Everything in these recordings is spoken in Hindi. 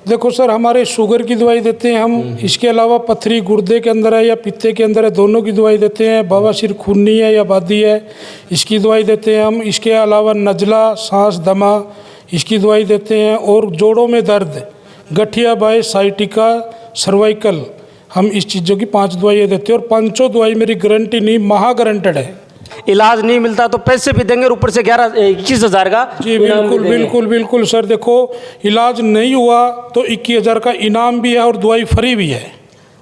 देखो सर, हमारे शुगर की दवाई देते हैं हम। इसके अलावा पथरी गुर्दे के अंदर है या पित्ते के अंदर है, दोनों की दवाई देते हैं। बवासीर खूनी है या बादी है, इसकी दवाई देते हैं हम। इसके अलावा नज़ला, सांस दमा, इसकी दवाई देते हैं। और जोड़ों में दर्द, गठिया बाय, साइटिका, सर्वाइकल, हम इस चीज़ों की 5 दवाइयाँ देते हैं। और 5 दवाई मेरी गारंटी नहीं, महा गारंटेड है। इलाज नहीं मिलता तो पैसे भी देंगे, ऊपर से 21,000 का जी बिल्कुल बिल्कुल बिल्कुल सर। देखो, इलाज नहीं हुआ तो 21,000 का इनाम भी है और दवाई फ्री भी है।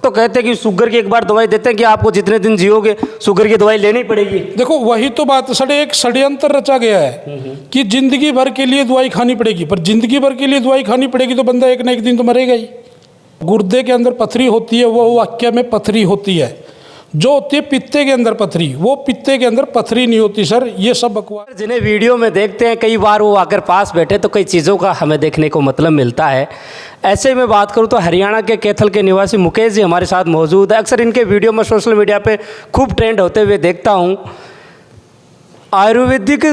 तो कहते हैं कि शुगर की एक बार दवाई देते हैं कि आपको जितने दिन जियोगे शुगर की दवाई लेनी पड़ेगी। देखो, वही तो बात सर, एक षड्यंत्र रचा गया है कि जिंदगी भर के लिए दवाई खानी पड़ेगी। पर जिंदगी भर के लिए दवाई खानी पड़ेगी तो बंदा एक ना एक दिन तो मरेगा ही। गुर्दे के अंदर पथरी होती है, वो वाक्य में पथरी होती है। जो होती है पित्ते के अंदर पथरी, वो पित्ते के अंदर पथरी नहीं होती सर। ये सब बकवास। जिन्हें वीडियो में देखते हैं, कई बार वो आकर पास बैठे तो कई चीज़ों का हमें देखने को मतलब मिलता है। ऐसे में बात करूं तो हरियाणा के कैथल के निवासी मुकेश जी हमारे साथ मौजूद है। अक्सर इनके वीडियो में सोशल मीडिया पे खूब ट्रेंड होते हुए देखता हूं। आयुर्वेदिक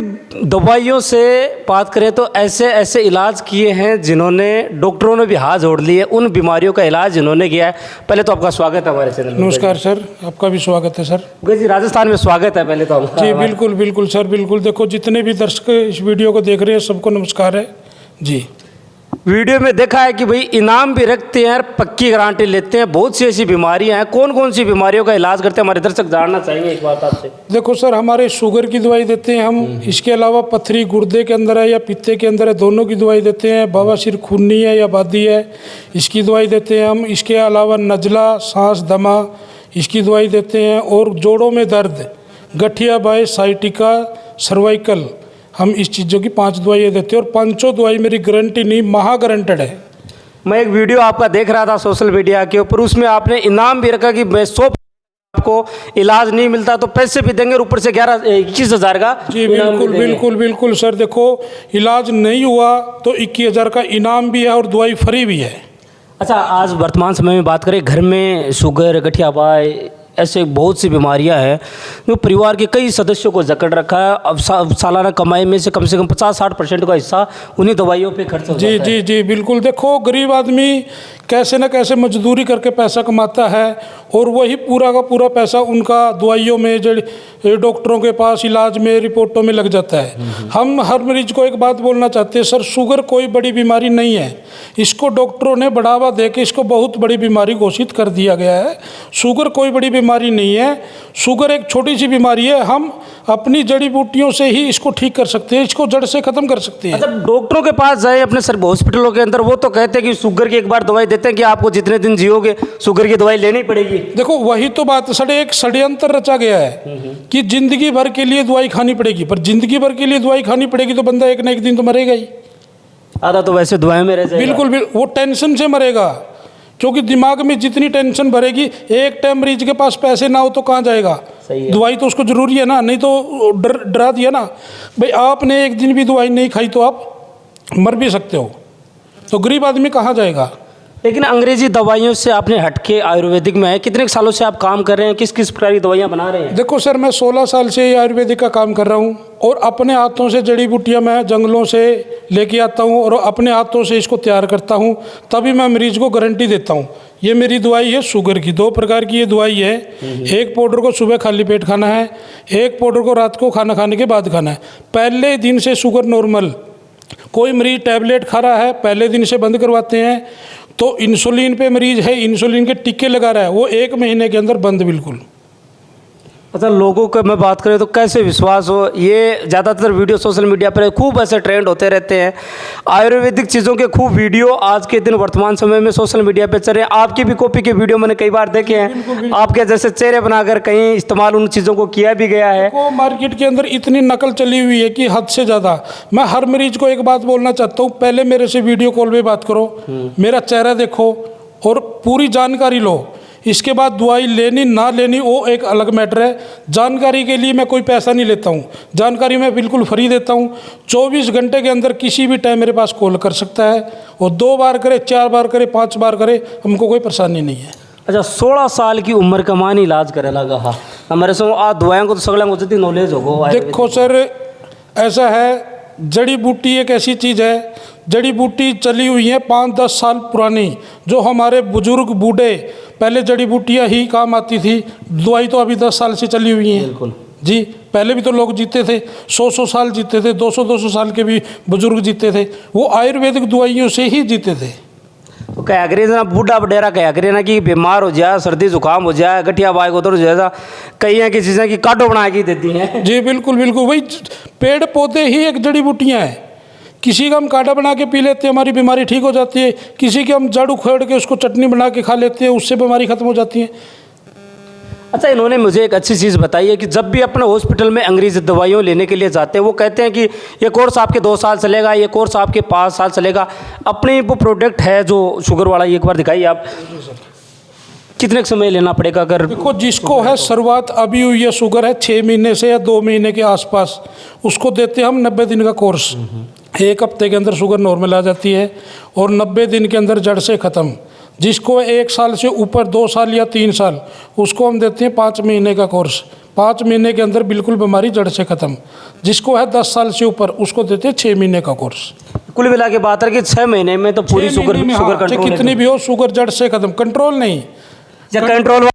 दवाइयों से बात करें तो ऐसे ऐसे इलाज किए हैं जिन्होंने डॉक्टरों ने भी हाथ जोड़ लिए, उन बीमारियों का इलाज जिन्होंने किया है। पहले तो आपका स्वागत है हमारे चैनल में। नमस्कार सर, आपका भी स्वागत है सर। मुकेश जी, राजस्थान में स्वागत है पहले तो हम। जी बिल्कुल बिल्कुल सर, बिल्कुल। देखो, जितने भी दर्शक इस वीडियो को देख रहे हैं सबको नमस्कार है जी। वीडियो में देखा है कि भाई इनाम भी रखते हैं और पक्की गारंटी लेते हैं। बहुत सी ऐसी बीमारियां हैं, कौन कौन सी बीमारियों का इलाज करते हैं हमारे दर्शक जानना चाहेंगे एक बात आपसे। देखो सर, हमारे शुगर की दवाई देते हैं हम। इसके अलावा पथरी गुर्दे के अंदर है या पित्ते के अंदर है, दोनों की दवाई देते हैं। बवासीर खूनी है या बादी है, इसकी दवाई देते हैं हम। इसके अलावा नज़ला, सांस दमा, इसकी दवाई देते हैं। और जोड़ों में दर्द, गठिया बाय, साइटिका, सर्वाइकल, हम इस चीज़ों की 5 दवाइयाँ देते हैं। और 5 दवाई मेरी गारंटी नहीं, महा गारंटेड है। मैं एक वीडियो आपका देख रहा था सोशल मीडिया के ऊपर, उसमें आपने इनाम भी रखा कि मैं 100 आपको इलाज नहीं मिलता तो पैसे भी देंगे, ऊपर से 21,000 का। जी बिल्कुल बिल्कुल बिल्कुल सर। देखो, इलाज नहीं हुआ तो 21,000 का इनाम भी है और दवाई फ्री भी है। अच्छा, आज वर्तमान समय में बात करें, घर में शुगर, गठिया बाय, ऐसे बहुत सी बीमारियां हैं जो परिवार के कई सदस्यों को जकड़ रखा है। अब सालाना कमाई में से कम 50-60% का हिस्सा उन्हीं दवाइयों पे खर्च हो जाता है। जी जी जी बिल्कुल। देखो, गरीब आदमी कैसे न कैसे मजदूरी करके पैसा कमाता है और वही पूरा का पूरा पैसा उनका दवाइयों में, जो डॉक्टरों के पास इलाज में, रिपोर्टों में लग जाता है। हम हर मरीज को एक बात बोलना चाहते हैं सर, शुगर कोई बड़ी बीमारी नहीं है। इसको डॉक्टरों ने बढ़ावा दे के इसको बहुत बड़ी बीमारी घोषित कर दिया गया है। शुगर कोई बड़ी बीमारी नहीं है। शुगर एक छोटी सी बीमारी है। हम अपनी जड़ी बूटियों से ही इसको ठीक कर सकते हैं, इसको जड़ से ख़त्म कर सकते हैं। अच्छा, डॉक्टरों के पास जाए अपने सर हॉस्पिटलों के अंदर, वो तो कहते हैं कि शुगर की एक बार दवाई देते हैं कि आपको जितने दिन जियोगे शुगर की दवाई लेनी पड़ेगी। देखो, वही तो बात सर, एक षड्यंत्र रचा गया है कि जिंदगी भर के लिए दवाई खानी पड़ेगी। पर जिंदगी भर के लिए दवाई खानी पड़ेगी तो बंदा एक ना एक दिन तो मरेगा ही। आधा तो वैसे दवाई में रह जाएगा। बिल्कुल वो टेंशन से मरेगा, क्योंकि दिमाग में जितनी टेंशन भरेगी, एक टाइम मरीज के पास पैसे ना हो तो कहाँ जाएगा। सही है। दवाई तो उसको जरूरी है ना, नहीं तो डरा दिया ना भाई, आपने एक दिन भी दवाई नहीं खाई तो आप मर भी सकते हो। तो गरीब आदमी कहाँ जाएगा। लेकिन अंग्रेजी दवाइयों से आपने हटके आयुर्वेदिक में है, कितने सालों से आप काम कर रहे हैं, किस किस प्रकार की दवाइयाँ बना रहे हैं? देखो सर, मैं 16 साल से आयुर्वेदिक का काम कर रहा हूँ और अपने हाथों से जड़ी बूटियाँ मैं जंगलों से लेके आता हूँ और अपने हाथों से इसको तैयार करता हूँ, तभी मैं मरीज को गारंटी देता हूँ। ये मेरी दवाई है शुगर की। 2 प्रकार की ये दवाई है। एक पाउडर को सुबह खाली पेट खाना है, एक पाउडर को रात को खाना खाने के बाद खाना है। पहले दिन से शुगर नॉर्मल, कोई मरीज टैबलेट खा रहा है पहले दिन से बंद करवाते हैं। तो इंसुलिन पे मरीज है, इंसुलिन के टीके लगा रहा है, वो 1 महीने के अंदर बंद बिल्कुल। अच्छा, लोगों का मैं बात करें तो कैसे विश्वास हो, ये ज़्यादातर वीडियो सोशल मीडिया पर खूब ऐसे ट्रेंड होते रहते हैं। आयुर्वेदिक चीज़ों के खूब वीडियो आज के दिन वर्तमान समय में सोशल मीडिया पे चल रहे हैं। आपकी भी कॉपी के वीडियो मैंने कई बार देखे हैं, आपके जैसे चेहरे बनाकर कहीं इस्तेमाल उन चीज़ों को किया भी गया है। वो मार्केट के अंदर इतनी नकल चली हुई है कि हद से ज़्यादा। मैं हर मरीज को एक बात बोलना चाहता हूँ, पहले मेरे से वीडियो कॉल पे बात करो, मेरा चेहरा देखो और पूरी जानकारी लो। इसके बाद दवाई लेनी ना लेनी वो एक अलग मैटर है। जानकारी के लिए मैं कोई पैसा नहीं लेता हूँ, जानकारी मैं बिल्कुल फ्री देता हूँ। 24 घंटे के अंदर किसी भी टाइम मेरे पास कॉल कर सकता है, और 2 बार करे, 4 बार करे, 5 बार करे, हमको कोई परेशानी नहीं है। अच्छा, 16 साल की उम्र का मान इलाज करे लगा हाँ हमारे से आ दवाइयों को तो सगला को जितनी नॉलेज होगा। देखो सर, ऐसा है, जड़ी बूटी एक ऐसी चीज़ है जड़ी बूटी चली हुई हैं 5-10 साल पुरानी, जो हमारे बुजुर्ग बूढ़े पहले जड़ी बूटियाँ ही काम आती थी। दवाई तो अभी 10 साल से चली हुई हैं। बिल्कुल जी, पहले भी तो लोग जीते थे, 100-100 साल जीते थे, 200-200 साल के भी बुजुर्ग जीते थे, वो आयुर्वेदिक दवाइयों से ही जीते थे। तो कह करे ना बूढ़ा बडेरा कह करे ना कि बीमार हो जाए, सर्दी जुकाम हो जाए, गठिया बाई को तो जैसा कई हैं कि चीज़ें की काटो बना के देती हैं। जी बिल्कुल बिल्कुल, वही पेड़ पौधे ही एक जड़ी बूटियाँ हैं। किसी का हम काढ़ा बना के पी लेते हैं, हमारी बीमारी ठीक हो जाती है। किसी की हम जड़ उखेड़ के उसको चटनी बना के खा लेते हैं, उससे बीमारी खत्म हो जाती है। अच्छा, इन्होंने मुझे एक अच्छी चीज़ बताई है कि जब भी अपने हॉस्पिटल में अंग्रेजी दवाइयों लेने के लिए जाते हैं, वो कहते हैं कि ये कोर्स आपके 2 साल चलेगा, ये कोर्स आपके 5 साल चलेगा। अपनी वो प्रोडक्ट है जो शुगर वाला, एक बार दिखाइए आप, कितने समय लेना पड़ेगा? अगर देखो, जिसको है शुरुआत अभी हुई है, शुगर है 6 महीने से या 2 महीने के आसपास, उसको देते हैं हम 90 दिन का कोर्स। 1 हफ्ते के अंदर शुगर नॉर्मल आ जाती है और 90 दिन के अंदर जड़ से ख़त्म। जिसको 1 साल से ऊपर 2 साल या 3 साल, उसको हम देते हैं 5 महीने का कोर्स। 5 महीने के अंदर बिल्कुल बीमारी जड़ से ख़त्म। जिसको है 10 साल से ऊपर, उसको देते हैं 6 महीने का कोर्स। कुल मिला के बात है कि 6 महीने में तो पूरी 6 शुगर महीने में, शुगर हाँ, चाहे कंट्रोल कितनी भी हो, शुगर जड़ से ख़त्म। कंट्रोल नहीं, या कंट्रोल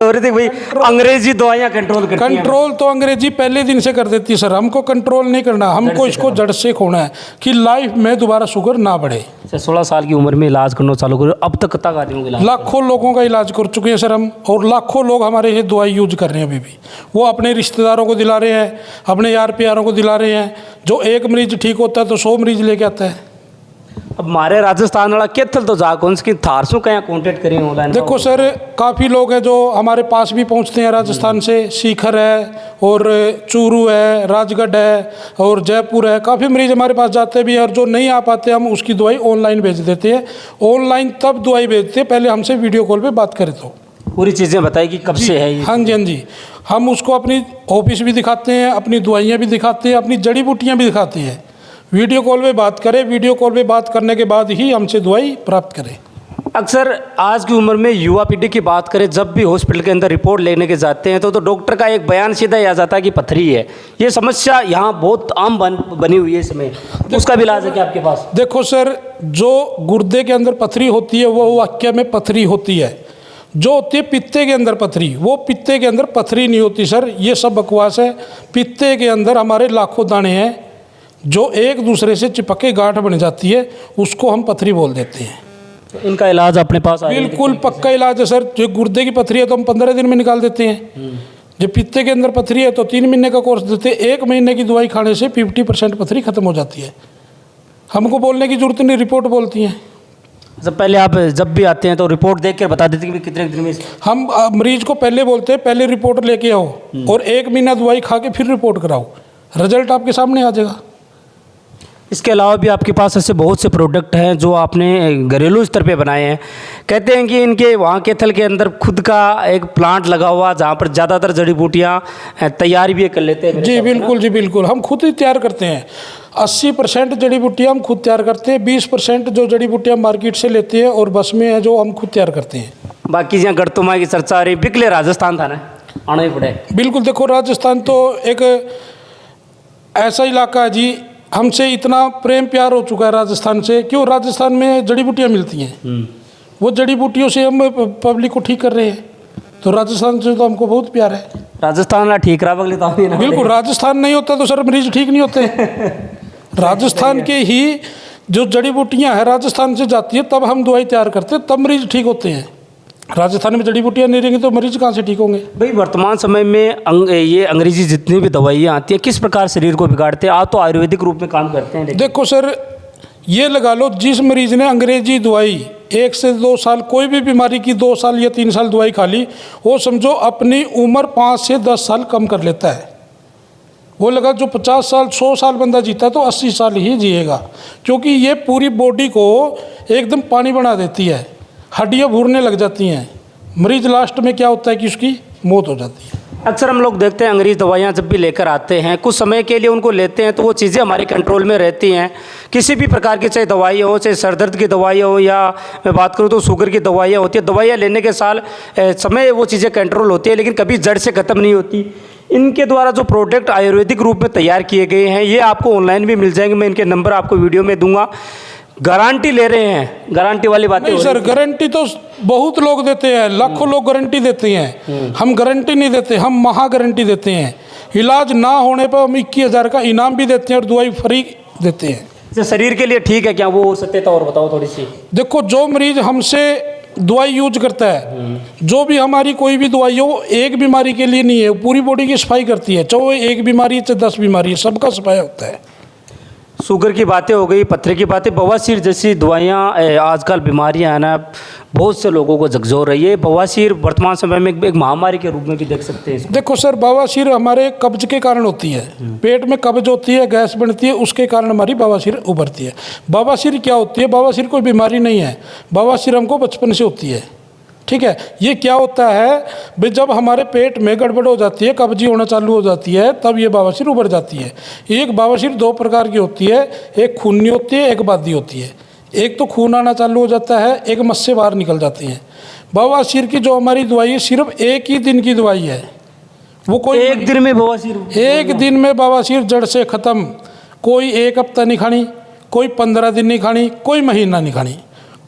हो रही थी भाई, अंग्रेजी दवाइयाँ कंट्रोल करती हैं। कंट्रोल तो अंग्रेजी पहले दिन से कर देती है सर। हमको कंट्रोल नहीं करना, हमको इसको जड़ से खोना है कि लाइफ में दोबारा शुगर ना बढ़े। 16 साल की उम्र में इलाज करना चालू करो, अब तक कितना आदमी को इलाज? लाखों लोगों का इलाज कर चुके हैं सर हम, और लाखों लोग हमारे ये दवाई यूज कर रहे हैं अभी भी। वो अपने रिश्तेदारों को दिला रहे हैं, अपने यार प्यारों को दिला रहे हैं। जो एक मरीज ठीक होता है तो 100 मरीज लेके आता है। अब हमारे राजस्थान वाला केथल तो जा कौन सी थारसों का यहाँ कॉन्टेक्ट करें ऑनलाइन? देखो सर, काफ़ी लोग हैं जो हमारे पास भी पहुंचते हैं राजस्थान से। सीकर है और चूरू है, राजगढ़ है और जयपुर है। काफ़ी मरीज हमारे पास जाते भी हैं, और जो नहीं आ पाते हम उसकी दवाई ऑनलाइन भेज देते हैं। ऑनलाइन तब दवाई भेजते हैं, पहले हमसे वीडियो कॉल पे बात करें तो। पूरी चीज़ें बताई कि कब से है ये? हाँ जी, हाँ जी। हम उसको अपनी ऑफिस भी दिखाते हैं, अपनी दवाइयाँ भी दिखाते हैं, अपनी जड़ी बूटियाँ भी दिखाते हैं। वीडियो कॉल पे बात करें, वीडियो कॉल पे बात करने के बाद ही हमसे दवाई प्राप्त करें। अक्सर आज की उम्र में युवा पीढ़ी की बात करें, जब भी हॉस्पिटल के अंदर रिपोर्ट लेने के जाते हैं तो डॉक्टर का एक बयान सीधा ही आ जाता है कि पथरी है। ये समस्या यहाँ बहुत आम बनी हुई है इस समय, उसका भी इलाज है क्या आपके पास? देखो सर, जो गुर्दे के अंदर पथरी होती है वो वाक्य में पथरी होती है। जो होती है पित्ते के अंदर पथरी, वो पित्ते के अंदर पथरी नहीं होती सर, ये सब बकवास है। पित्ते के अंदर हमारे लाखों दाने हैं जो एक दूसरे से चिपक के गांठ बन जाती है, उसको हम पथरी बोल देते हैं। तो इनका इलाज अपने पास बिल्कुल पक्का इलाज है सर। जो गुर्दे की पथरी है तो हम 15 दिन में निकाल देते हैं। जो पित्ते के अंदर पथरी है तो 3 महीने का कोर्स देते हैं। 1 महीने की दवाई खाने से 50% पथरी खत्म हो जाती है। हमको बोलने की जरूरत नहीं, रिपोर्ट बोलती हैं। जब पहले आप जब भी आते हैं तो रिपोर्ट देख कर बता देते हैं कि कितने दिन में? हम मरीज को पहले बोलते हैं, पहले रिपोर्ट लेके आओ और 1 महीना दवाई खा के फिर रिपोर्ट कराओ, रिजल्ट आपके सामने आ जाएगा। इसके अलावा भी आपके पास ऐसे बहुत से प्रोडक्ट हैं जो आपने घरेलू स्तर पे बनाए हैं। कहते हैं कि इनके वहाँ केथल के अंदर खुद का एक प्लांट लगा हुआ जहाँ पर ज़्यादातर जड़ी बूटियाँ तैयार भी कर लेते हैं। जी बिल्कुल, जी बिल्कुल, हम खुद ही तैयार करते हैं। 80% जड़ी बूटियाँ हम खुद तैयार करते हैं। 20% जो जड़ी बूटियाँ मार्केट से लेते हैं और बस में है जो हम खुद तैयार करते हैं। बाकी यहाँ गढ़तुमा की चर्चा आ रही, बिकले राजस्थान था ना, आना ही पड़े। बिल्कुल, देखो राजस्थान तो एक ऐसा इलाका है जी, हमसे इतना प्रेम प्यार हो चुका है राजस्थान से। क्यों? राजस्थान में जड़ी बूटियाँ मिलती हैं, वो जड़ी बूटियों से हम पब्लिक को ठीक कर रहे हैं। तो राजस्थान से तो हमको बहुत प्यार है। राजस्थान ना ठीक रहा बगले तो बिल्कुल, राजस्थान नहीं होता तो सर मरीज ठीक नहीं होते। राजस्थान के ही जो जड़ी बूटियाँ हैं राजस्थान से जाती है, तब हम दवाई तैयार करते हैं, तब मरीज ठीक होते हैं। राजस्थान में जड़ी बूटियाँ नहीं रहेंगी तो मरीज कहाँ से ठीक होंगे? भाई वर्तमान समय में ये अंग्रेजी जितनी भी दवाइयाँ आती हैं किस प्रकार शरीर को बिगाड़ते हैं? आप तो आयुर्वेदिक रूप में काम करते हैं। देखो सर, ये लगा लो, जिस मरीज ने अंग्रेजी दवाई 1 से 2 साल, कोई भी बीमारी की 2 साल या 3 साल दवाई खा ली, वो समझो अपनी उम्र 5 से 10 साल कम कर लेता है। वो लगा जो 50 साल 100 साल बंदा जीता तो 80 साल ही जिएगा, क्योंकि ये पूरी बॉडी को एकदम पानी बना देती है, हड्डियाँ भूरने लग जाती हैं। मरीज लास्ट में क्या होता है कि उसकी मौत हो जाती है। अक्सर हम लोग देखते हैं अंग्रेज़ दवाइयाँ जब भी लेकर आते हैं, कुछ समय के लिए उनको लेते हैं तो वो चीज़ें हमारे कंट्रोल में रहती हैं। किसी भी प्रकार की चाहे दवाई हो, चाहे सर दर्द की दवाई हो, या मैं बात करूँ तो शुगर की दवाइयाँ होती है, दवाइयाँ लेने के साल समय वो चीज़ें कंट्रोल होती है, लेकिन कभी जड़ से ख़त्म नहीं होती। इनके द्वारा जो प्रोडक्ट आयुर्वेदिक रूप में तैयार किए गए हैं ये आपको ऑनलाइन भी मिल जाएंगे। मैं इनके नंबर आपको वीडियो में दूंगा। गारंटी ले रहे हैं, गारंटी वाली बातें नहीं हो सर, रही गारंटी तो बहुत लोग देते हैं, लाखों लोग गारंटी देते हैं। हम गारंटी नहीं देते, हम महा गारंटी देते हैं। इलाज ना होने पर हम 21,000 का इनाम भी देते हैं और दवाई फ्री देते हैं। है। शरीर के लिए ठीक है क्या वो सत्यता और बताओ थोड़ी सी। देखो, जो मरीज हमसे दवाई यूज करता है, जो भी हमारी कोई भी दवाई हो, एक बीमारी के लिए नहीं है, पूरी बॉडी की सफाई करती है। चाहे वो एक बीमारी है चाहे 10 बीमारी है, सबका सफाई होता है। शुगर की बातें हो गई, पत्थर की बातें, बवासीर जैसी दवाइयाँ आजकल बीमारियाँ हैं ना, बहुत से लोगों को झकझोर रही है। बवासीर वर्तमान समय में एक महामारी के रूप में भी देख सकते हैं इसको। देखो सर, बवासीर हमारे कब्ज के कारण होती है। पेट में कब्ज होती है, गैस बनती है, उसके कारण हमारी बवासीर उभरती है। बवासीर क्या होती है? बवासीर कोई बीमारी नहीं है। बवासीर हमको बचपन से होती है, ठीक है। ये क्या होता है भाई, जब हमारे पेट में गड़बड़ हो जाती है, कब्जी होना चालू हो जाती है, तब ये बवासीर उभर जाती है। एक बवासीर 2 प्रकार की होती है, एक खूनी होती है, एक बादी होती है। एक तो खून आना चालू हो जाता है, एक मस्से बाहर निकल जाती हैं। बवासीर की जो हमारी दवाई है, सिर्फ एक ही दिन की दवाई है। वो कोई एक दिन में बवासीर, एक दिन में बवासीर जड़ से ख़त्म। कोई 1 हफ्ता नहीं खानी, कोई 15 दिन नहीं खानी, कोई महीना नहीं खानी,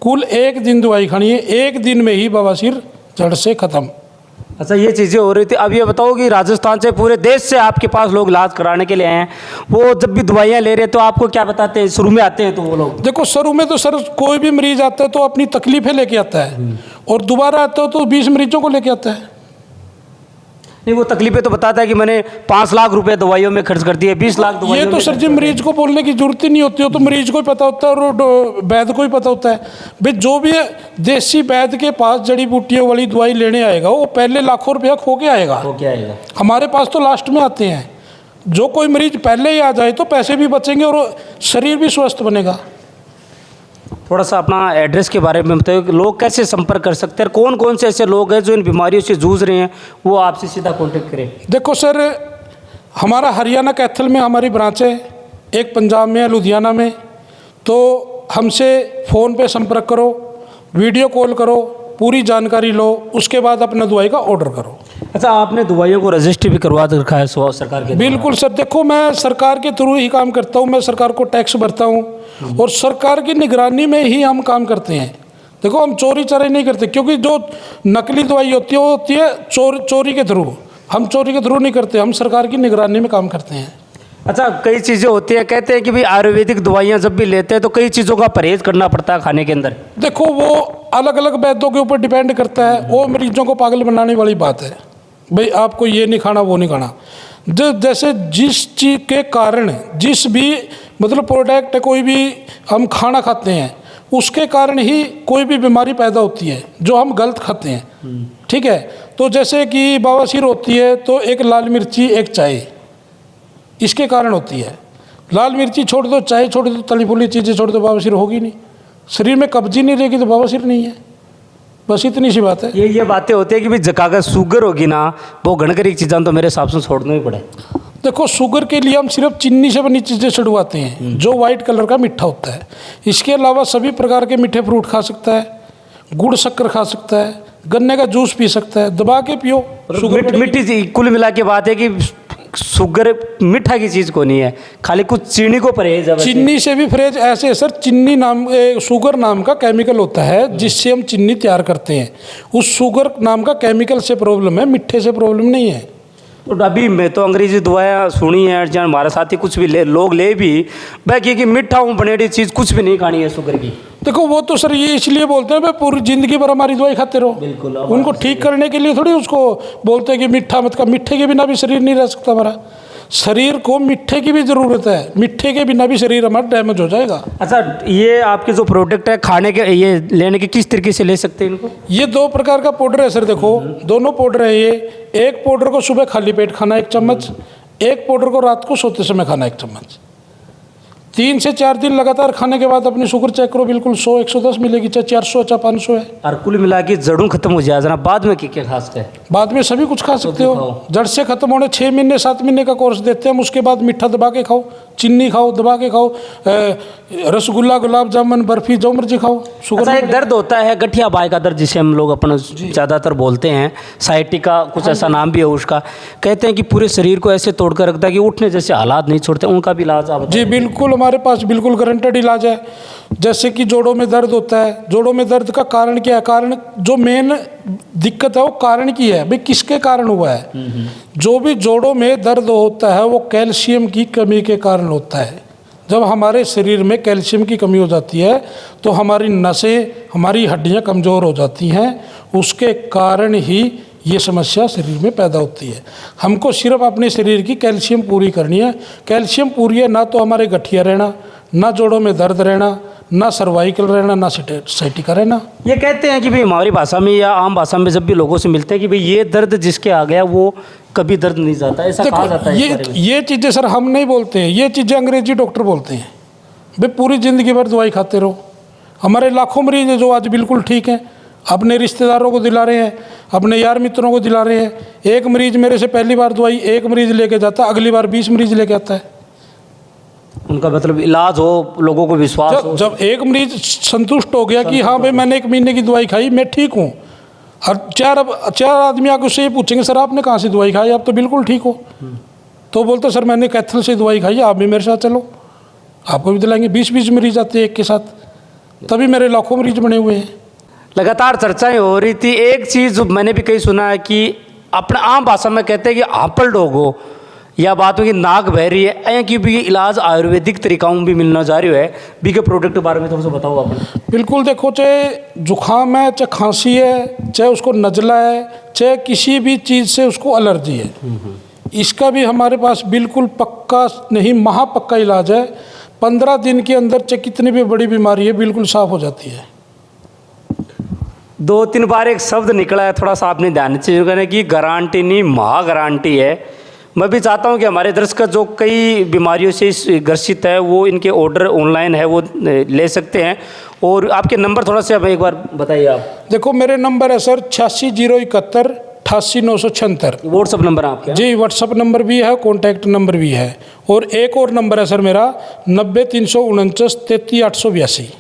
कुल 1 दिन दवाई खानी है। 1 दिन में ही बवासीर जड़ से ख़त्म। अच्छा, ये चीज़ें हो रही थी। अब ये बताओ कि राजस्थान से, पूरे देश से आपके पास लोग इलाज कराने के लिए आए हैं, वो जब भी दवाइयाँ ले रहे हैं तो आपको क्या बताते हैं? शुरू में आते हैं तो वो लोग, देखो शुरू में तो सर कोई भी मरीज आता है तो अपनी तकलीफें लेके आता है, और दोबारा आता है तो 20 मरीजों को लेके आता है। नहीं, वो तकलीफें तो बताता है कि मैंने 5 लाख रुपए दवाइयों में खर्च कर दिए, 20 लाख ये दवाइयों तो में सर खर्च जी कर दिए। मरीज को बोलने की जरूरत ही नहीं होती, हो तो मरीज को ही पता होता है और वैद्य को ही पता होता है। भाई जो भी देसी वैद्य के पास जड़ी बूटियों वाली दवाई लेने आएगा, वो पहले लाखों रुपया खो के आएगा। वो क्या आएगा? हमारे पास तो लास्ट में आते हैं। जो कोई मरीज पहले ही आ जाए तो पैसे भी बचेंगे और शरीर भी स्वस्थ बनेगा। थोड़ा सा अपना एड्रेस के बारे में बताइए कि लोग कैसे संपर्क कर सकते हैं, कौन कौन से ऐसे लोग हैं जो इन बीमारियों से जूझ रहे हैं, वो आपसे सीधा कांटेक्ट करें। देखो सर, हमारा हरियाणा कैथल में हमारी ब्रांच है, एक पंजाब में है, लुधियाना में। तो हमसे फ़ोन पे संपर्क करो, वीडियो कॉल करो, पूरी जानकारी लो, उसके बाद अपना दवाई का ऑर्डर करो। अच्छा, आपने दवाइयों को रजिस्ट्री भी करवा रखा है सरकार के? बिल्कुल सर। देखो, मैं सरकार के थ्रू ही काम करता हूँ, मैं सरकार को टैक्स भरता हूँ और सरकार की निगरानी में ही हम काम करते हैं। देखो, हम चोरी चोरी नहीं करते, क्योंकि जो नकली दवाई होती है वो होती है चोरी के थ्रू। हम चोरी के थ्रू नहीं करते, हम सरकार की निगरानी में काम करते हैं। अच्छा, कई चीज़ें होती हैं, कहते हैं कि भाई आयुर्वेदिक दवाइयाँ जब भी लेते हैं तो कई चीज़ों का परहेज करना पड़ता है खाने के अंदर। देखो, वो अलग अलग वैद्यों के ऊपर डिपेंड करता है, वो मरीजों को पागल बनाने वाली बात है। भाई आपको ये नहीं खाना, वो नहीं खाना। जैसे जिस चीज़ के कारण, जिस भी मतलब प्रोडक्ट कोई भी हम खाना खाते हैं, उसके कारण ही कोई भी बीमारी पैदा होती है जो हम गलत खाते हैं, ठीक है। तो जैसे कि बवासीर होती है तो एक लाल मिर्ची, एक चाय, इसके कारण होती है। लाल मिर्ची छोड़ दो, चाय छोड़ दो, तली फुली चीज़ें छोड़ दो, बवासीर होगी नहीं। शरीर में कब्जी नहीं रहेगी तो बवासीर नहीं है। बस इतनी सी बात है। ये बातें होती है कि भाई अगर शुगर होगी ना, वो गणकर एक चीज़ां तो मेरे हिसाब से छोड़ना ही पड़े। देखो, शुगर के लिए हम सिर्फ चीनी से बनी चीज़ें छुड़वाते हैं, जो वाइट कलर का मीठा होता है। इसके अलावा सभी प्रकार के मीठे फ्रूट खा सकता है, गुड़ शक्कर खा सकता है, गन्ने का जूस पी सकता है, दबा के पियो। शुगर मिट्टी कुल मिला के बात है कि शुगर मीठा की चीज़ को नहीं है, खाली कुछ चीनी को परहेज है। चीनी से भी परहेज ऐसे है सर, चीनी नाम शुगर नाम का केमिकल होता है जिससे हम चीनी तैयार करते हैं। उस शुगर नाम का केमिकल से प्रॉब्लम है, मिट्टे से प्रॉब्लम नहीं है। तो अभी मैं तो अंग्रेजी दवाएं सुनी है, जहाँ हमारे साथी कुछ भी लोग ले भी बाकी कि मीठा बनेडी चीज़ कुछ भी नहीं खानी है शुगर की। देखो, वो तो सर ये इसलिए बोलते हैं भाई पूरी ज़िंदगी भर हमारी दवाई खाते रहो। बिल्कुल, उनको ठीक करने के लिए थोड़ी उसको बोलते हैं कि मीठा मत खा। मीठे के बिना भी शरीर नहीं रह सकता हमारा। शरीर को मीठे की भी ज़रूरत है, मीठे के बिना भी शरीर हमारा डैमेज हो जाएगा। अच्छा, ये आपके जो प्रोडक्ट है खाने के, ये लेने के किस तरीके से ले सकते हैं इनको? ये 2 प्रकार का पाउडर है सर। देखो, दोनों पाउडर है ये। एक पाउडर को सुबह खाली पेट खाना 1 चम्मच, एक पाउडर को रात को सोते समय खाना 1 चम्मच। 3 से 4 दिन लगातार खाने के बाद अपनी शुगर चेक करो, बिल्कुल 100-110 मिलेगी, चाहे 400 चाहे 500 है। और कुल मिला के जड़ों खत्म हो जाए जरा, बाद में क्या खास है? बाद में सभी कुछ खा सकते हो। जड़ से खत्म होने 6 महीने 7 महीने का कोर्स देते हैं हम। उसके बाद मीठा दबा के खाओ, चीनी खाओ दबा के खाओ, रसगुल्ला, गुलाब जामुन, बर्फी, जो मर्जी खाओ। अच्छा, एक दर्द होता है गठिया बाई का दर्द, जिसे हम लोग अपना ज़्यादातर बोलते हैं, साइटिका कुछ ऐसा नाम भी है उसका। कहते हैं कि पूरे शरीर को ऐसे तोड़ कर रखता है कि उठने जैसे हालात नहीं छोड़ते, उनका भी इलाज आप जी बिल्कुल, हमारे पास बिल्कुल गारंटेड इलाज है। जैसे कि जोड़ों में दर्द होता है, जोड़ों में दर्द का कारण क्या है? कारण जो मेन दिक्कत है वो कारण की है, भाई किसके कारण हुआ है। जो भी जोड़ों में दर्द होता है वो कैल्शियम की कमी के कारण होता है। जब हमारे शरीर में कैल्शियम की कमी हो जाती है तो हमारी नसें, हमारी हड्डियां कमज़ोर हो जाती हैं। उसके कारण ही ये समस्या शरीर में पैदा होती है। हमको सिर्फ अपने शरीर की कैल्शियम पूरी करनी है। कैल्शियम पूरी है ना तो हमारे गठिया रहना, ना जोड़ों में दर्द रहना, ना सर्वाइकल रहना, ना साइटिका रहना। ये कहते हैं कि भाई हमारी भाषा में या आम भाषा में जब भी लोगों से मिलते हैं कि भाई ये दर्द जिसके आ गया वो कभी दर्द नहीं जाता, ऐसा कहा जाता है। ये चीज़ें सर हम नहीं बोलते हैं, ये चीज़ें अंग्रेजी डॉक्टर बोलते हैं। भाई पूरी ज़िंदगी भर दवाई खाते रहो। हमारे लाखों मरीज हैं जो आज बिल्कुल ठीक हैं, अपने रिश्तेदारों को दिला रहे हैं, अपने यार मित्रों को दिला रहे हैं। एक मरीज मेरे से पहली बार दवाई एक मरीज लेके जाता, अगली बार 20 मरीज लेके आता है। उनका मतलब इलाज हो, लोगों को विश्वास हो। जब एक मरीज संतुष्ट हो गया कि हाँ भाई मैंने 1 महीने की दवाई खाई, मैं ठीक हूँ, और चार आदमी आके उससे ये पूछेंगे सर आपने कहाँ से दवाई खाई, आप तो बिल्कुल ठीक हो, तो बोलते सर मैंने कैथल से दवाई खाई है, आप भी मेरे साथ चलो, आपको भी दिलाएंगे। 20-20 मरीज आते हैं एक के साथ, तभी मेरे लाखों मरीज बने हुए हैं। लगातार चर्चाएं हो रही थी। एक चीज़ मैंने भी कहीं सुना है कि अपने आम भाषा में कहते हैं कि आपल डोग हो या बातों की नाक बह रही है, ऐं कि भी इलाज आयुर्वेदिक तरीकाओं में भी मिलना जा रही है। बी के प्रोडक्ट के बारे में थोड़ा सा बताओ आप। बिल्कुल, देखो चाहे जुखाम है, चाहे खांसी है, चाहे उसको नज़ला है, चाहे किसी भी चीज़ से उसको एलर्जी है, इसका भी हमारे पास बिल्कुल पक्का नहीं महापक्का इलाज है। 15 दिन के अंदर चाहे कितनी भी बड़ी बीमारी है बिल्कुल साफ़ हो जाती है। 2-3 बार एक शब्द निकला है, थोड़ा सा आपने ध्यान चाहिए कि गारंटी नहीं, महा गारंटी है। मैं भी चाहता हूं कि हमारे दर्शक जो कई बीमारियों से ग्रसित है वो इनके ऑर्डर ऑनलाइन है वो ले सकते हैं। और आपके नंबर थोड़ा सा एक बार बताइए आप। देखो मेरे नंबर है सर 86 071 88 976। व्हाट्सअप नंबर आपका? जी व्हाट्सअप नंबर भी है, कॉन्टैक्ट नंबर भी है। और एक और नंबर है सर मेरा 90 349 33 882।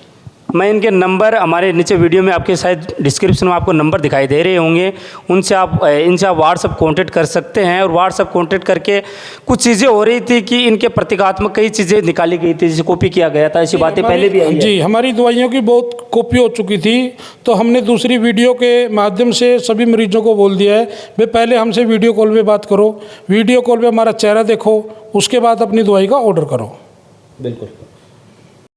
मैं इनके नंबर हमारे नीचे वीडियो में आपके शायद डिस्क्रिप्शन में आपको नंबर दिखाई दे रहे होंगे, इनसे आप व्हाट्सअप कांटेक्ट कर सकते हैं। और व्हाट्सअप कांटेक्ट करके कुछ चीज़ें हो रही थी कि इनके प्रतीकात्मक कई चीज़ें निकाली गई थी, जैसे कॉपी किया गया था, ऐसी बातें पहले भी आई जी। हमारी दवाइयों की बहुत कॉपी हो चुकी थी, तो हमने दूसरी वीडियो के माध्यम से सभी मरीजों को बोल दिया है भाई पहले हमसे वीडियो कॉल पे बात करो, वीडियो कॉल पे हमारा चेहरा देखो, उसके बाद अपनी दवाई का ऑर्डर करो। बिल्कुल।